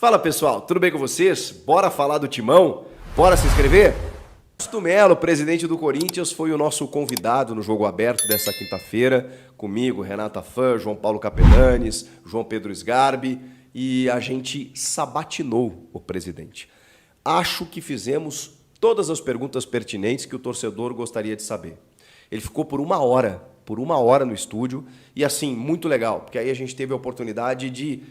Fala pessoal, tudo bem com vocês? Bora falar do Timão? Bora se inscrever? Augusto Melo, presidente do Corinthians, foi o nosso convidado no Jogo Aberto dessa quinta-feira, comigo, Renata Fã, João Paulo Capelanes, João Pedro Sgarbi, e a gente sabatinou o presidente. Acho que fizemos todas as perguntas pertinentes que o torcedor gostaria de saber. Ele ficou por uma hora no estúdio, e assim, muito legal, porque aí a gente teve a oportunidade de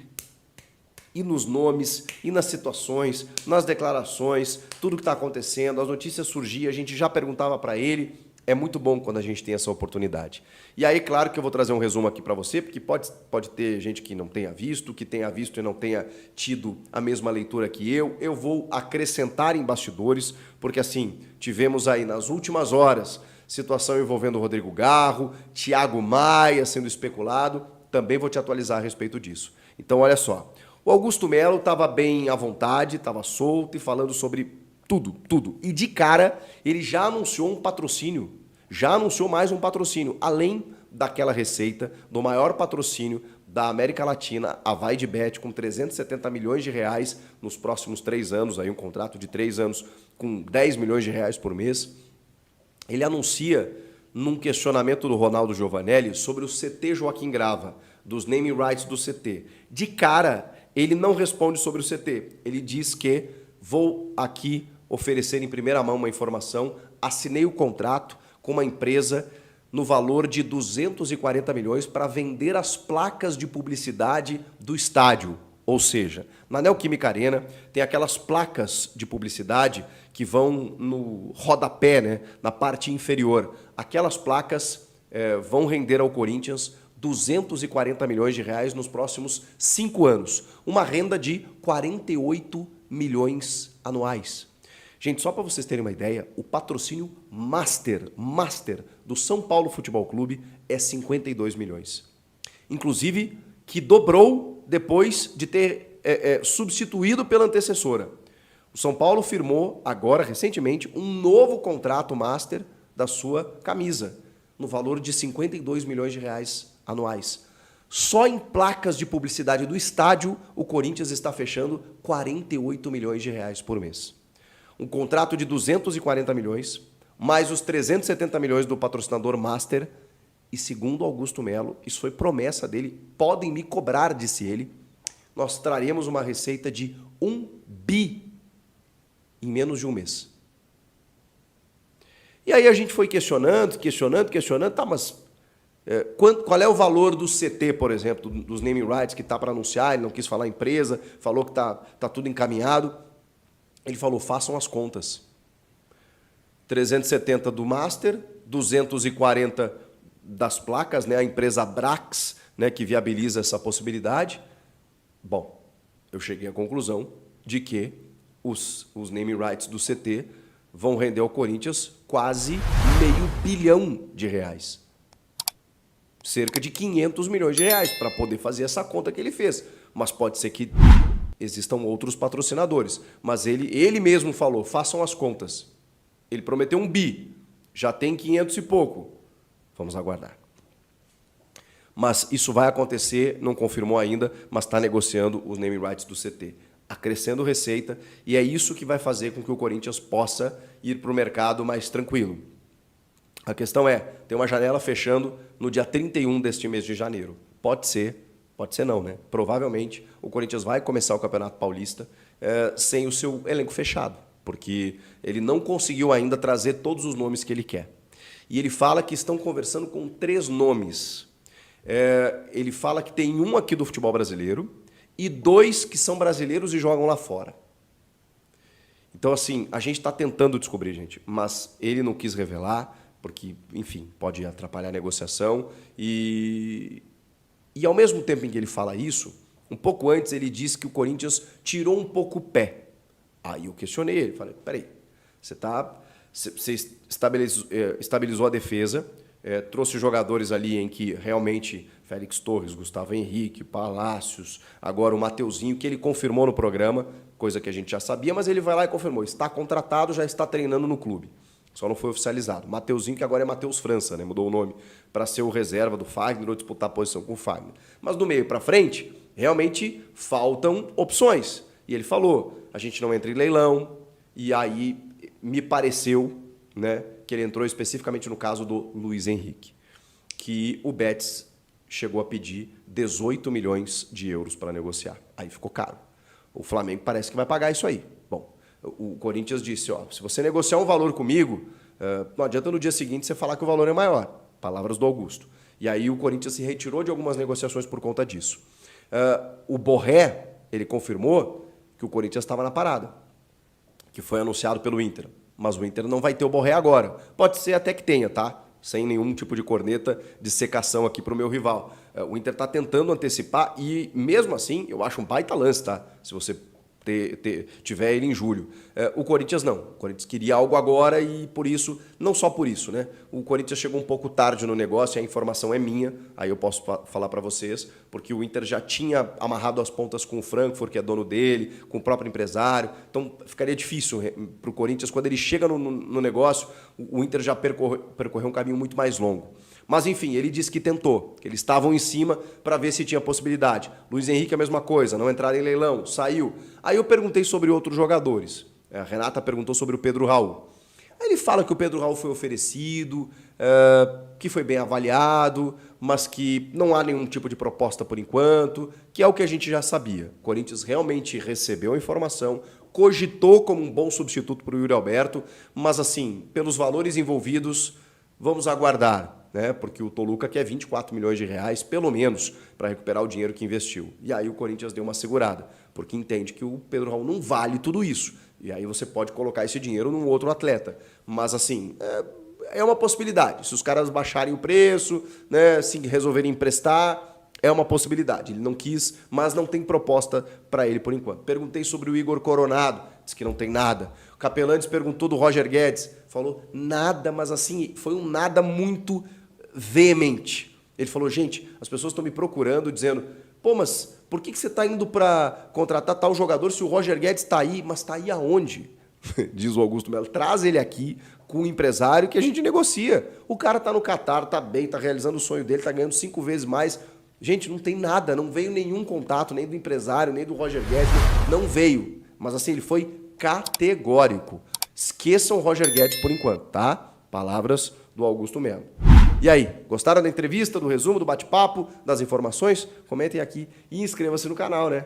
ir nos nomes, ir nas situações, nas declarações, tudo que está acontecendo, as notícias surgiam, a gente já perguntava para ele. É muito bom quando a gente tem essa oportunidade. E aí, claro que eu vou trazer um resumo aqui para você, porque pode ter gente que não tenha visto, que tenha visto e não tenha tido a mesma leitura que eu. Eu vou acrescentar em bastidores, porque assim, tivemos aí nas últimas horas situação envolvendo o Rodrigo Garro, Thiago Maia sendo especulado. Também vou te atualizar a respeito disso. Então, olha só. O Augusto Melo estava bem à vontade, estava solto e falando sobre tudo. E de cara, ele já anunciou um patrocínio, já anunciou mais um patrocínio, além daquela receita do maior patrocínio da América Latina, a Vai de Bet, com 370 milhões de reais nos próximos 3 anos, aí um contrato de 3 anos com 10 milhões de reais por mês. Ele anuncia num questionamento do Ronaldo Giovanelli sobre o CT Joaquim Grava, dos naming rights do CT. De cara, ele não responde sobre o CT. Ele diz que vou aqui oferecer em primeira mão uma informação, assinei o contrato com uma empresa no valor de 240 milhões para vender as placas de publicidade do estádio. Ou seja, na Neoquímica Arena tem aquelas placas de publicidade que vão no rodapé, né, na parte inferior. Aquelas placas vão render ao Corinthians 240 milhões de reais nos próximos 5 anos. Uma renda de 48 milhões anuais. Gente, só para vocês terem uma ideia, o patrocínio Master do São Paulo Futebol Clube é 52 milhões. Inclusive, que dobrou depois de ter substituído pela antecessora. O São Paulo firmou agora, recentemente, um novo contrato Master da sua camisa, no valor de 52 milhões de reais anuais. Só em placas de publicidade do estádio, o Corinthians está fechando 48 milhões de reais por mês. Um contrato de 240 milhões, mais os 370 milhões do patrocinador Master. E segundo Augusto Melo, isso foi promessa dele, podem me cobrar, disse ele, nós traremos uma receita de 1 bi em menos de um mês. E aí a gente foi questionando, tá, mas qual é o valor do CT, por exemplo, dos naming rights que está para anunciar? Ele não quis falar empresa, falou que tá tudo encaminhado. Ele falou, façam as contas. 370 do Master, 240 das placas, né, a empresa Brax, né, que viabiliza essa possibilidade. Bom, eu cheguei à conclusão de que os naming rights do CT vão render ao Corinthians quase R$500 milhão. Cerca de 500 milhões de reais para poder fazer essa conta que ele fez. Mas pode ser que existam outros patrocinadores. Mas ele mesmo falou, façam as contas. Ele prometeu 1 bi, já tem 500 e pouco. Vamos aguardar. Mas isso vai acontecer, não confirmou ainda, mas está negociando os naming rights do CT. Acrescendo receita, e é isso que vai fazer com que o Corinthians possa ir para o mercado mais tranquilo. A questão é, tem uma janela fechando no dia 31 deste mês de janeiro. Pode ser não, né? Provavelmente o Corinthians vai começar o Campeonato Paulista sem o seu elenco fechado, porque ele não conseguiu ainda trazer todos os nomes que ele quer. E ele fala que estão conversando com 3 nomes. Ele fala que tem um aqui do futebol brasileiro e 2 que são brasileiros e jogam lá fora. Então, assim, a gente está tentando descobrir, gente, mas ele não quis revelar, porque, enfim, pode atrapalhar a negociação. E ao mesmo tempo em que ele fala isso, um pouco antes ele disse que o Corinthians tirou um pouco o pé. Aí eu questionei ele, falei, peraí, você estabilizou a defesa, trouxe jogadores ali em que realmente Félix Torres, Gustavo Henrique, Palácios, agora o Mateuzinho, que ele confirmou no programa, coisa que a gente já sabia, mas ele vai lá e confirmou, está contratado, já está treinando no clube. Só não foi oficializado. Mateuzinho, que agora é Matheus França, né? Mudou o nome para ser o reserva do Fagner ou disputar a posição com o Fagner. Mas do meio para frente, realmente faltam opções. E ele falou, a gente não entra em leilão, e aí me pareceu, né, que ele entrou especificamente no caso do Luiz Henrique, que o Betis chegou a pedir 18 milhões de euros para negociar. Aí ficou caro. O Flamengo parece que vai pagar isso aí. Bom, o Corinthians disse, ó, se você negociar um valor comigo, não adianta no dia seguinte você falar que o valor é maior. Palavras do Augusto. E aí o Corinthians se retirou de algumas negociações por conta disso. O Borré, ele confirmou que o Corinthians estava na parada, que foi anunciado pelo Inter. Mas o Inter não vai ter o Borré agora. Pode ser até que tenha, tá? Sem nenhum tipo de corneta de secação aqui para o meu rival. O Inter está tentando antecipar e, mesmo assim, eu acho um baita lance, tá? Se você tiver ele em julho. O Corinthians não. O Corinthians queria algo agora e, por isso, não só por isso, né? O Corinthians chegou um pouco tarde no negócio e a informação é minha, aí eu posso falar para vocês, porque o Inter já tinha amarrado as pontas com o Frankfurt, que é dono dele, com o próprio empresário, então ficaria difícil para o Corinthians, quando ele chega no negócio, o Inter já percorreu um caminho muito mais longo. Mas, enfim, ele disse que tentou, que eles estavam em cima para ver se tinha possibilidade. Luiz Henrique, a mesma coisa, não entraram em leilão, saiu. Aí eu perguntei sobre outros jogadores. A Renata perguntou sobre o Pedro Raul. Aí ele fala que o Pedro Raul foi oferecido, que foi bem avaliado, mas que não há nenhum tipo de proposta por enquanto, que é o que a gente já sabia. O Corinthians realmente recebeu a informação, cogitou como um bom substituto para o Yuri Alberto, mas, assim, pelos valores envolvidos, vamos aguardar. Né? Porque o Toluca quer 24 milhões de reais, pelo menos, para recuperar o dinheiro que investiu. E aí o Corinthians deu uma segurada, porque entende que o Pedro Raul não vale tudo isso. E aí você pode colocar esse dinheiro num outro atleta. Mas, assim, é uma possibilidade. Se os caras baixarem o preço, né, se resolverem emprestar, é uma possibilidade. Ele não quis, mas não tem proposta para ele por enquanto. Perguntei sobre o Igor Coronado, disse que não tem nada. O Capelantes perguntou do Roger Guedes, falou nada, mas assim, foi um nada muito veemente. Ele falou, gente, as pessoas estão me procurando, dizendo, pô, mas por que você está indo para contratar tal jogador se o Roger Guedes está aí? Mas está aí aonde? Diz o Augusto Melo, traz ele aqui com o empresário que a gente negocia. O cara está no Catar, está bem, está realizando o sonho dele, está ganhando 5 vezes mais. Gente, não tem nada, não veio nenhum contato, nem do empresário, nem do Roger Guedes, não veio. Mas assim, ele foi categórico. Esqueçam o Roger Guedes por enquanto, tá? Palavras do Augusto Melo. E aí, gostaram da entrevista, do resumo, do bate-papo, das informações? Comentem aqui e inscreva-se no canal, né?